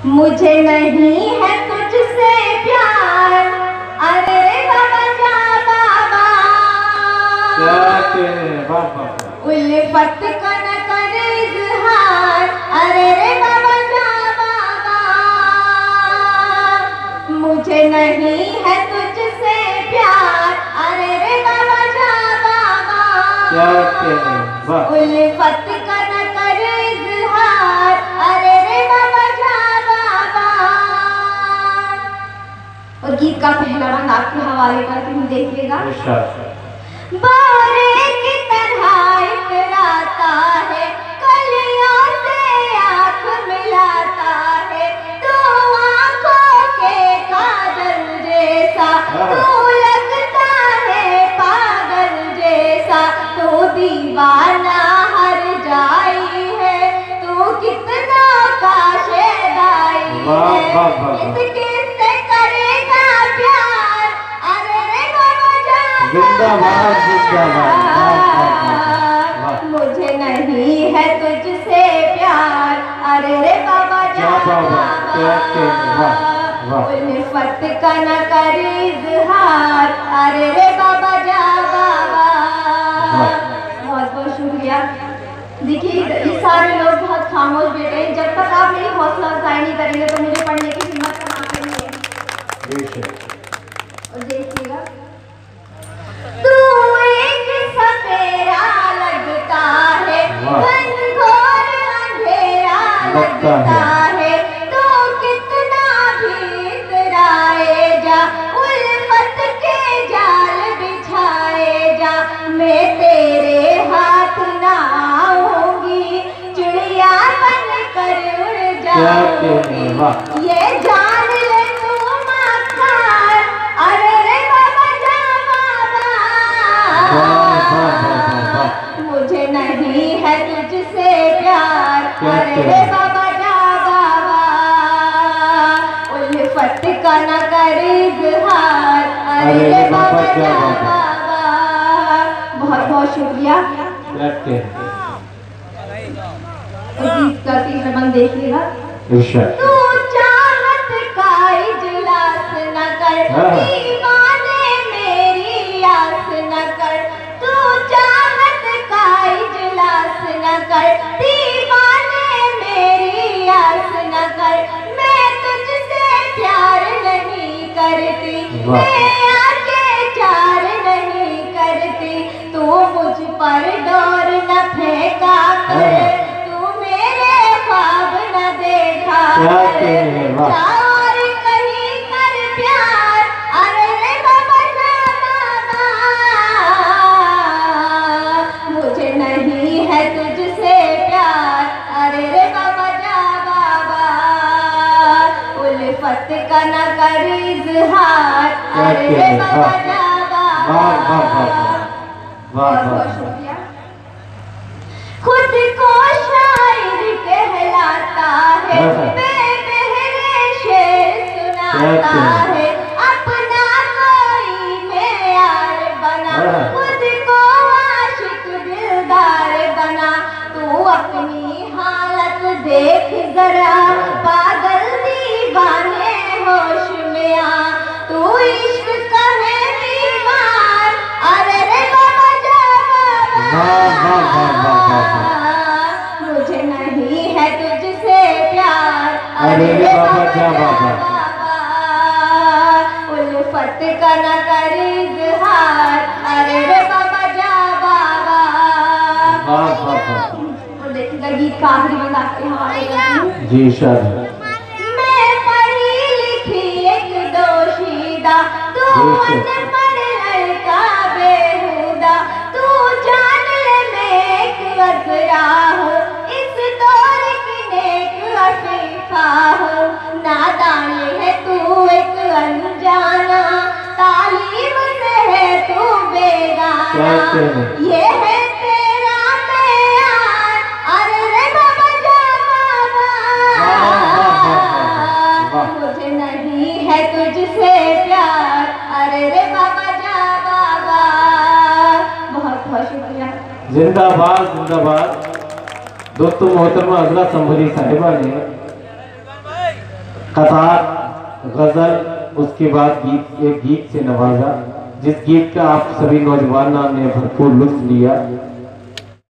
मुझे नहीं है तुझसे प्यार, अरे बाबा जा बाबा। उल्फत का न करे इज़हार, अरे रे बाबा जा बाबा। मुझे नहीं है तुझसे प्यार, अरे रे बाबा जा बाबा। उल्फत का न करे इज़हार, अरे रे बाबा जा बाबा। और गीत का पहला रंग आपके हवाले करती हूँ, देखिएगा। बारे की तरह इतराता है, कलियों से आँख मिलाता है, तू आँखों के काजल जैसा, तू लगता है पागल जैसा, तू दीवाना हर जाई है, तू कितना का शेदाई है, किससे करेगा प्यार, अरे रे बाबा जा जिंदाबाद जिंदाबाद। मुझे नहीं है तुझसे प्यार, अरे रे बाबा जा बाबा। उल्फत का न करे इज़हार, अरे रे बाबा जा बाबा। बहुत बहुत शुक्रिया। देखिए ये सारे लोग बहुत खामोश बैठे हैं, जब तक आप मेरी हौसला अफजाई नहीं करेंगे तो मुझे पढ़ने की हिम्मत कहाँ करेंगे। और देखिएगा, तू एक सपेरा लगता है, घनघोर अंधेरा लगता है, तो कितना भी इतराए जा, उल्फत के जाल बिछाए जा, मैं तेरे हाथ ना आऊंगी, चिड़िया बन कर उड़ जाऊंगी, ये जान ले तू मक्कार, अरे रे बाबा जा बाबा। मुझे नहीं है तुझसे प्यार, अरे रे बाबा जा बाबा। उल्फत का न करे इज़हार, अरे रे बाबा जा बाबा। बहुत बहुत शुक्रिया। गीत का तीसरा बंद देखिएगा। तू चाहत का इजलास न कर, दीवाने मेरी आस न कर, तू चाहत का इजलास न कर, दीवाने मेरी आस न कर, मैं तुझसे प्यार नहीं करती, मैं आगे चार नहीं करती, तू मुझ पर डोर न फेंका कर, तू मेरे ख्वाब न देखा कर, और कहीं कर प्यार, अरे रे बाबा जा बाबा। मुझे नहीं है तुझसे प्यार, अरे रे बाबा जा बाबा। उल्फत का न कर इज़हार, अरे रे बाबा जा बाबा। बहुत बहुत शुक्रिया। खुद को शायर कहलाता है, बेबहरे शेर सुनाता है, अपना कोई मेयार बना, खुद को आशिक दिलदार बना, तू अपनी हालत देख जरा, पागल दीवाने होश में आ, तू इश्क का है बीमार, अरे रे बाबा जा बाबा। मुझे नहीं है तुझसे प्यार, अरे रे बाबा जा बाबा। उल्फत का न करे इज़हार, अरे रे बाबा जा बाबा। और देखिएगा गीत का आखिरी बंद आपके हवाले करती हूँ। जी शायद मैं पढ़ी लिखी एक दोशीदा, तू अनपढ़ लड़का बेहुदा, तू जान ले मैं एक अज़रा हूँ, इस दौर की नेक अफ़ीफ़ा हूँ, नादान है तू एक अनजाना, तालीम से है तू बेगाना, ये है तेरा मेयार, अरे रे बाबा जा बाबा। मुझे नहीं है तुझसे प्यार, अरे रे बाबा जा बाबा। बहुत बहुत शुक्रिया। जिंदाबाद जिंदाबाद। दोस्तों मोहतरमा हजरत संभरी साहिबा ने गजल, उसके बाद एक गीत से नवाजा, जिस गीत का आप सभी नौजवानों ने भरपूर लुत्फ लिया।